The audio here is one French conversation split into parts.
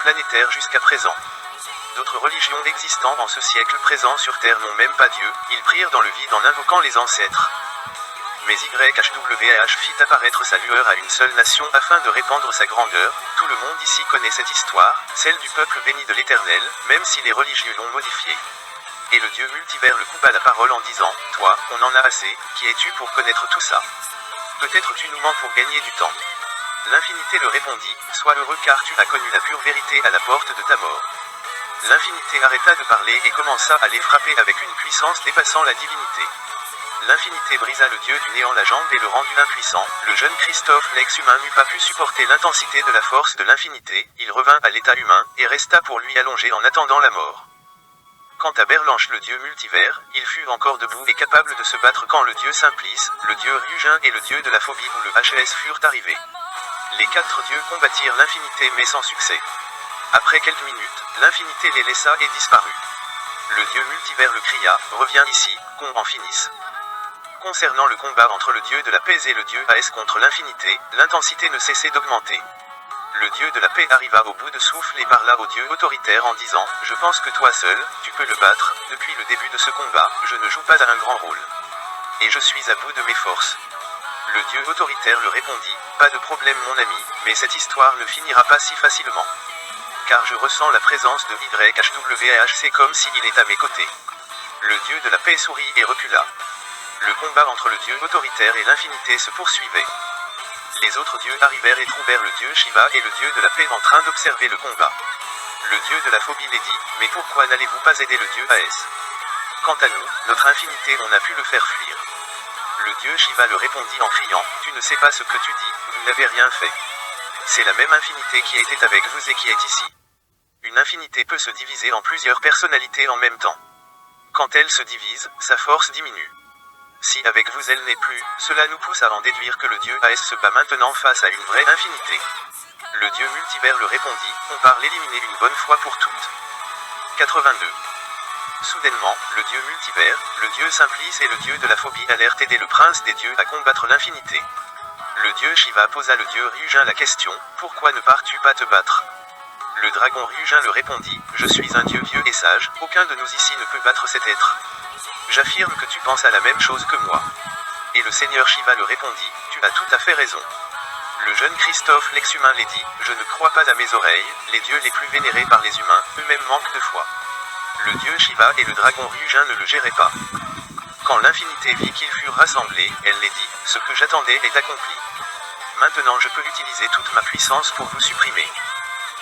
planétaire jusqu'à présent. D'autres religions existant en ce siècle présent sur Terre n'ont même pas Dieu, ils prirent dans le vide en invoquant les ancêtres. Mais YHWH fit apparaître sa lueur à une seule nation afin de répandre sa grandeur. Tout le monde ici connaît cette histoire, celle du peuple béni de l'Éternel, même si les religieux l'ont modifiée. Et le Dieu multivers le coupa la parole en disant, « Toi, on en a assez, qui es-tu pour connaître tout ça? Peut-être tu nous mens pour gagner du temps. » L'infinité le répondit, « Sois heureux car tu as connu la pure vérité à la porte de ta mort. » L'infinité arrêta de parler et commença à les frapper avec une puissance dépassant la divinité. L'infinité brisa le dieu du néant la jambe et le rendit impuissant. Le jeune Christophe l'ex-humain n'eût pas pu supporter l'intensité de la force de l'infinité, il revint à l'état humain, et resta pour lui allongé en attendant la mort. Quant à Berlanche le dieu multivers, il fut encore debout et capable de se battre quand le dieu Simplice, le dieu Ryujin et le dieu de la phobie ou le HS furent arrivés. Les 4 dieux combattirent l'infinité mais sans succès. Après quelques minutes, l'infinité les laissa et disparut. Le dieu multivers le cria, « Reviens ici, qu'on en finisse. » Concernant le combat entre le dieu de la paix et le dieu AS contre l'infinité, l'intensité ne cessait d'augmenter. Le dieu de la paix arriva au bout de souffle et parla au dieu autoritaire en disant, « Je pense que toi seul, tu peux le battre, depuis le début de ce combat, je ne joue pas à un grand rôle. Et je suis à bout de mes forces. » Le dieu autoritaire le répondit, « Pas de problème mon ami, mais cette histoire ne finira pas si facilement. Car je ressens la présence de YHWH, c'est comme s'il est à mes côtés. » Le dieu de la paix sourit et recula. Le combat entre le dieu autoritaire et l'infinité se poursuivait. Les autres dieux arrivèrent et trouvèrent le dieu Shiva et le dieu de la paix en train d'observer le combat. Le dieu de la phobie les dit, « Mais pourquoi n'allez-vous pas aider le dieu AS? Quant à nous, notre infinité on a pu le faire fuir. » Le dieu Shiva le répondit en criant, « Tu ne sais pas ce que tu dis, vous n'avez rien fait. C'est la même infinité qui était avec vous et qui est ici. Une infinité peut se diviser en plusieurs personnalités en même temps. Quand elle se divise, sa force diminue. Si avec vous elle n'est plus, cela nous pousse à en déduire que le dieu AS se bat maintenant face à une vraie infinité. » Le dieu multivers le répondit, « On part l'éliminer une bonne fois pour toutes. » 82. Soudainement, le dieu multivers, le dieu Simplice et le dieu de la phobie allèrent aider le prince des dieux à combattre l'infinité. Le dieu Shiva posa le dieu Ryujin la question, « Pourquoi ne pars-tu pas te battre ?» Le dragon Ryujin le répondit, « Je suis un dieu vieux et sage, aucun de nous ici ne peut battre cet être. J'affirme que tu penses à la même chose que moi. » Et le seigneur Shiva le répondit, « Tu as tout à fait raison. » Le jeune Christophe l'ex-humain les dit, « Je ne crois pas à mes oreilles, les dieux les plus vénérés par les humains, eux-mêmes manquent de foi. » Le dieu Shiva et le dragon Ryujin ne le géraient pas. Quand l'infinité vit qu'ils furent rassemblés, elle les dit, « Ce que j'attendais est accompli. Maintenant je peux utiliser toute ma puissance pour vous supprimer. »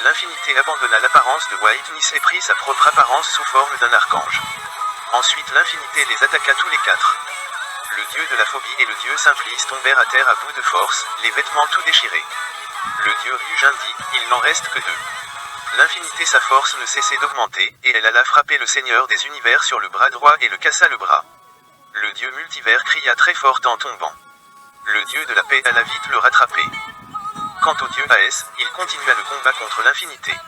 L'infinité abandonna l'apparence de Whiteness et prit sa propre apparence sous forme d'un archange. Ensuite l'infinité les attaqua tous les 4. Le dieu de la phobie et le dieu Simplice tombèrent à terre à bout de force, les vêtements tout déchirés. Le dieu Ryujin dit, « Il n'en reste que 2. » L'infinité sa force ne cessait d'augmenter, et elle alla frapper le seigneur des univers sur le bras droit et le cassa le bras. Le dieu multivers cria très fort en tombant. Le dieu de la paix alla vite le rattraper. Quant au dieu AS, il continua le combat contre l'infinité.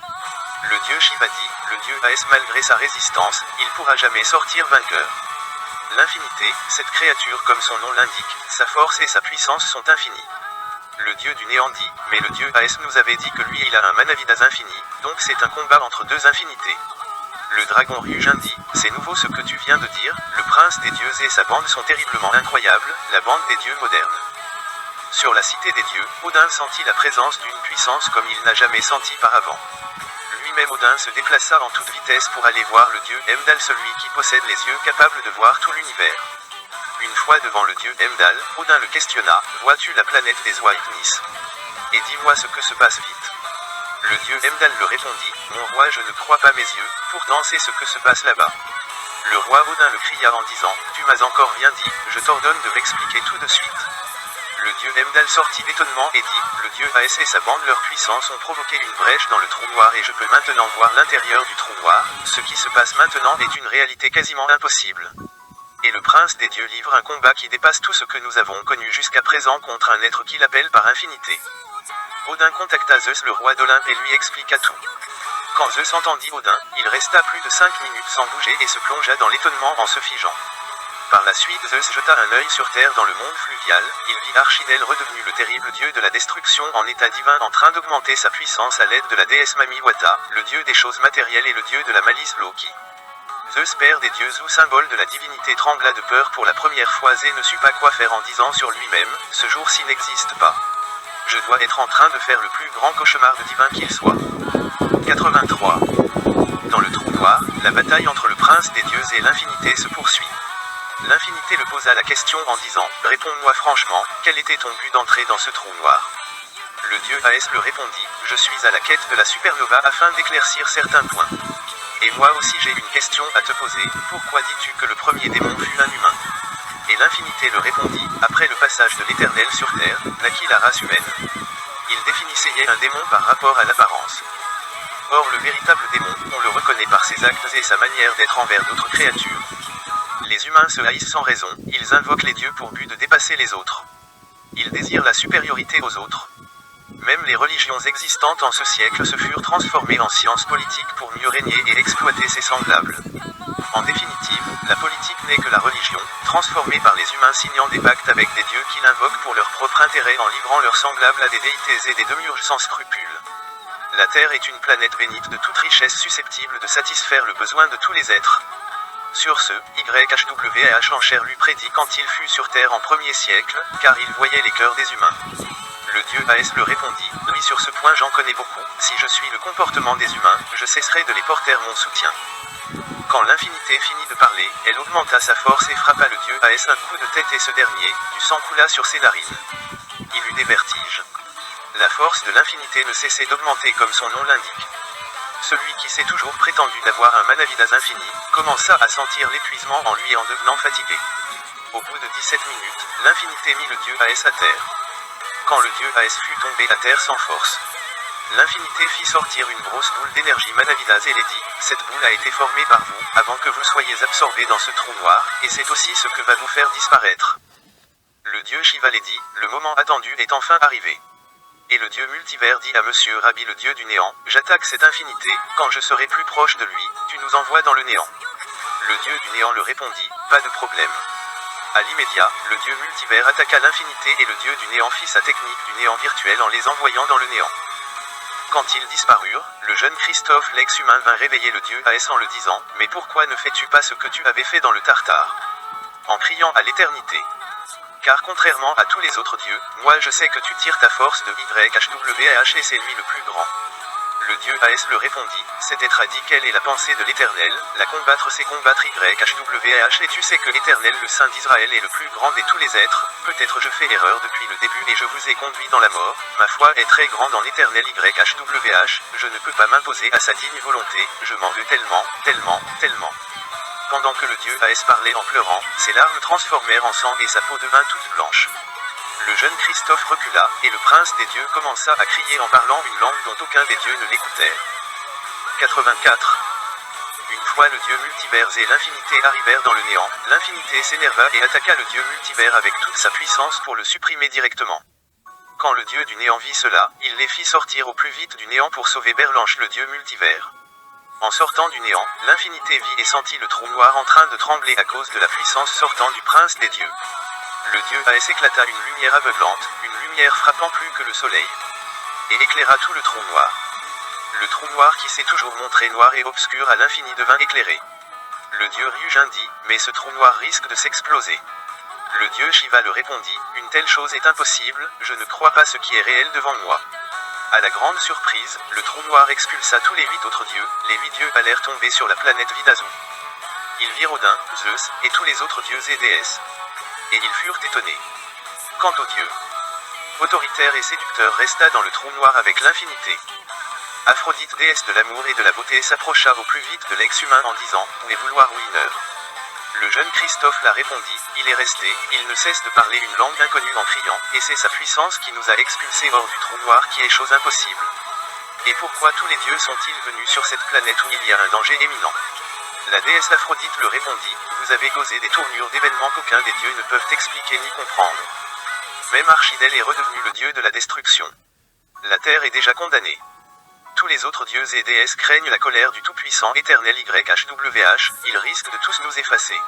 Le dieu Shiva dit, « Le dieu AS malgré sa résistance, il pourra jamais sortir vainqueur. » L'infinité, cette créature comme son nom l'indique, sa force et sa puissance sont infinies. Le dieu du néant dit, « Mais le dieu AS nous avait dit que lui il a un Manavidas infini, donc c'est un combat entre 2 infinités. » Le dragon Ryujin dit, « C'est nouveau ce que tu viens de dire, le prince des dieux et sa bande sont terriblement incroyables, la bande des dieux modernes. » Sur la cité des dieux, Odin sentit la présence d'une puissance comme il n'a jamais senti par avant. Lui-même Odin se déplaça en toute vitesse pour aller voir le dieu Heimdall, celui qui possède les yeux capables de voir tout l'univers. Une fois devant le dieu Heimdall, Odin le questionna, « Vois-tu la planète des Whiteness? Et dis-moi ce que se passe vite. » Le dieu Heimdall le répondit, « Mon roi, je ne crois pas mes yeux, pourtant c'est ce que se passe là-bas. » Le roi Odin le cria en disant, « Tu m'as encore rien dit, je t'ordonne de m'expliquer tout de suite. » Le dieu Heimdall sortit d'étonnement et dit, « Le dieu AS et sa bande leur puissance ont provoqué une brèche dans le trou noir et je peux maintenant voir l'intérieur du trou noir, ce qui se passe maintenant est une réalité quasiment impossible. Et le prince des dieux livre un combat qui dépasse tout ce que nous avons connu jusqu'à présent contre un être qu'il appelle par infinité. » Odin contacta Zeus le roi d'Olympe et lui expliqua tout. Quand Zeus entendit Odin, il resta plus de 5 minutes sans bouger et se plongea dans l'étonnement en se figeant. Par la suite Zeus jeta un œil sur terre dans le monde fluvial, il vit Archidel redevenu le terrible dieu de la destruction en état divin en train d'augmenter sa puissance à l'aide de la déesse Mamiwata, le dieu des choses matérielles et le dieu de la malice Loki. Zeus père des dieux ou symbole de la divinité trembla de peur pour la première fois et ne sut pas quoi faire en disant sur lui-même, ce jour-ci n'existe pas. Je dois être en train de faire le plus grand cauchemar de divin qu'il soit. 83. Dans le trou noir, la bataille entre le prince des dieux et l'infinité se poursuit. L'infinité le posa la question en disant, réponds-moi franchement, quel était ton but d'entrer dans ce trou noir? Le dieu Aès le répondit, je suis à la quête de la supernova afin d'éclaircir certains points. Et moi aussi j'ai une question à te poser, pourquoi dis-tu que le premier démon fut un humain? Et l'infinité le répondit, après le passage de l'Éternel sur terre, naquit la race humaine. Il définissait un démon par rapport à l'apparence. Or le véritable démon, on le reconnaît par ses actes et sa manière d'être envers d'autres créatures. Les humains se haïssent sans raison, ils invoquent les dieux pour but de dépasser les autres. Ils désirent la supériorité aux autres. Même les religions existantes en ce siècle se furent transformées en sciences politiques pour mieux régner et exploiter ses semblables. En définitive, la politique n'est que la religion, transformée par les humains signant des pactes avec des dieux qui l'invoquent pour leur propre intérêt en livrant leurs semblables à des déités et des demiurges sans scrupules. La Terre est une planète bénite de toute richesse susceptible de satisfaire le besoin de tous les êtres. Sur ce, YHWH en chair lui prédit quand il fut sur Terre en 1er siècle, car il voyait les cœurs des humains. Le dieu Aès le répondit, oui sur ce point j'en connais beaucoup, si je suis le comportement des humains, je cesserai de les porter mon soutien. Quand l'infinité finit de parler, elle augmenta sa force et frappa le dieu Aès un coup de tête et ce dernier, du sang coula sur ses narines. Il eut des vertiges. La force de l'infinité ne cessait d'augmenter comme son nom l'indique. Celui qui s'est toujours prétendu d'avoir un manavidas infini, commença à sentir l'épuisement en lui en devenant fatigué. Au bout de 17 minutes, l'infinité mit le dieu Aès à terre. Quand le dieu Aès fut tombé à terre sans force, l'infinité fit sortir une grosse boule d'énergie manavidas et les dit, cette boule a été formée par vous, avant que vous soyez absorbés dans ce trou noir, et c'est aussi ce que va vous faire disparaître. Le dieu Shiva les dit, le moment attendu est enfin arrivé. Et le dieu multivers dit à Monsieur Rabbi le dieu du néant, j'attaque cette infinité, quand je serai plus proche de lui, tu nous envoies dans le néant. Le dieu du néant le répondit, pas de problème. À l'immédiat, le dieu multivers attaqua l'infinité et le dieu du néant fit sa technique du néant virtuel en les envoyant dans le néant. Quand ils disparurent, le jeune Christophe l'ex-humain vint réveiller le dieu Aès en le disant, mais pourquoi ne fais-tu pas ce que tu avais fait dans le Tartare? En criant à l'éternité. Car contrairement à tous les autres dieux, moi je sais que tu tires ta force de YHWH et c'est lui le plus grand. Le dieu Aès le répondit, cet être a dit quelle est la pensée de l'Éternel, la combattre c'est combattre YHWH et tu sais que l'Éternel le Saint d'Israël est le plus grand de tous les êtres, peut-être je fais erreur depuis le début et je vous ai conduit dans la mort, ma foi est très grande en l'Éternel YHWH, je ne peux pas m'imposer à sa digne volonté, je m'en veux tellement, tellement, tellement. Pendant que le dieu Aès parlait en pleurant, ses larmes transformèrent en sang et sa peau devint toute blanche. Le jeune Christophe recula, et le prince des dieux commença à crier en parlant une langue dont aucun des dieux ne l'écoutèrent. 84. Une fois le dieu multivers et l'infinité arrivèrent dans le néant, l'infinité s'énerva et attaqua le dieu multivers avec toute sa puissance pour le supprimer directement. Quand le dieu du néant vit cela, il les fit sortir au plus vite du néant pour sauver Berlanche le dieu multivers. En sortant du néant, l'infinité vit et sentit le trou noir en train de trembler à cause de la puissance sortant du prince des dieux. Le dieu Aès éclata une lumière aveuglante, une lumière frappant plus que le soleil. Et éclaira tout le trou noir. Le trou noir qui s'est toujours montré noir et obscur à l'infini devint éclairé. Le dieu Ryujin dit, mais ce trou noir risque de s'exploser. Le dieu Shiva le répondit, une telle chose est impossible, je ne crois pas ce qui est réel devant moi. À la grande surprise, le trou noir expulsa tous les 8 autres dieux, les 8 dieux allèrent tomber sur la planète Vidazu. Ils virent Odin, Zeus, et tous les autres dieux et déesses. Et ils furent étonnés. Quant au dieu autoritaire et séducteur resta dans le trou noir avec l'infinité. Aphrodite, déesse de l'amour et de la beauté, s'approcha au plus vite de l'ex-humain en disant, où est vouloir winner. Le jeune Christophe la répondit, il est resté, il ne cesse de parler une langue inconnue en criant, et c'est sa puissance qui nous a expulsés hors du trou noir qui est chose impossible. Et pourquoi tous les dieux sont-ils venus sur cette planète où il y a un danger éminent? La déesse Aphrodite le répondit, vous avez causé des tournures d'événements qu'aucun des dieux ne peuvent expliquer ni comprendre. Même Archidel est redevenu le dieu de la destruction. La terre est déjà condamnée. Tous les autres dieux et déesses craignent la colère du tout-puissant éternel YHWH, ils risquent de tous nous effacer.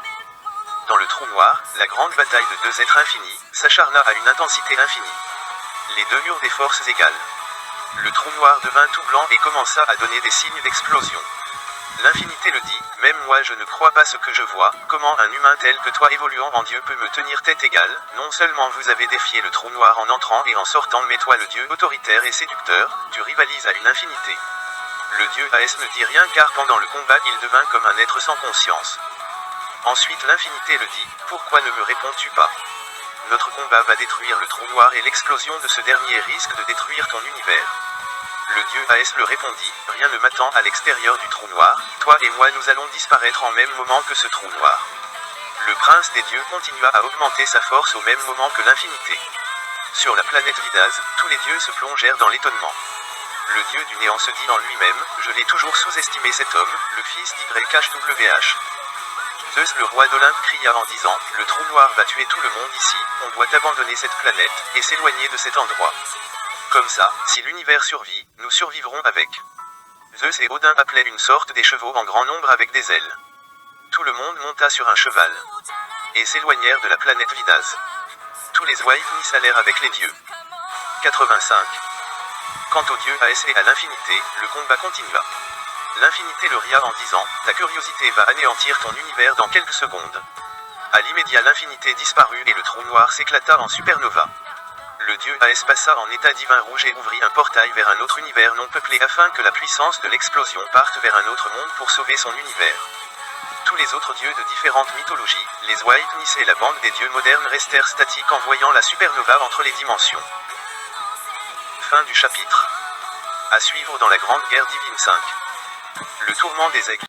dans le trou noir, la grande bataille de deux êtres infinis s'acharna à une intensité infinie. Les deux eurent des forces égales. Le trou noir devint tout blanc et commença à donner des signes d'explosion. L'infinité le dit, même moi je ne crois pas ce que je vois, comment un humain tel que toi évoluant en Dieu peut me tenir tête égale, non seulement vous avez défié le trou noir en entrant et en sortant, mais toi le Dieu autoritaire et séducteur, tu rivalises à une infinité. Le Dieu As ne dit rien car pendant le combat il devint comme un être sans conscience. Ensuite l'infinité le dit, pourquoi ne me réponds-tu pas? Notre combat va détruire le trou noir et l'explosion de ce dernier risque de détruire ton univers. Le Dieu As le répondit, rien ne m'attend à l'extérieur du trou noir, toi et moi nous allons disparaître en même moment que ce trou noir. Le prince des dieux continua à augmenter sa force au même moment que l'infinité. Sur la planète Vidaz, tous les dieux se plongèrent dans l'étonnement. Le dieu du néant se dit en lui-même, je l'ai toujours sous-estimé cet homme, le fils d'YHWH. Zeus le roi d'Olympe cria en disant, le trou noir va tuer tout le monde ici, on doit abandonner cette planète, et s'éloigner de cet endroit. Comme ça, si l'univers survit, nous survivrons avec. Zeus et Odin appelaient une sorte des chevaux en grand nombre avec des ailes. Tout le monde monta sur un cheval. Et s'éloignèrent de la planète Vidaz. Tous les Waifnis allèrent avec les dieux. 85. Quant au dieu As et à l'infinité, le combat continua. L'infinité le ria en disant, ta curiosité va anéantir ton univers dans quelques secondes. À l'immédiat l'infinité disparut et le trou noir s'éclata en supernova. Le dieu As passa en état divin rouge et ouvrit un portail vers un autre univers non peuplé afin que la puissance de l'explosion parte vers un autre monde pour sauver son univers. Tous les autres dieux de différentes mythologies, les Waifnis et la bande des dieux modernes restèrent statiques en voyant la supernova entre les dimensions. Fin du chapitre. À suivre dans la Grande Guerre Divine 5. Le tourment des aigles.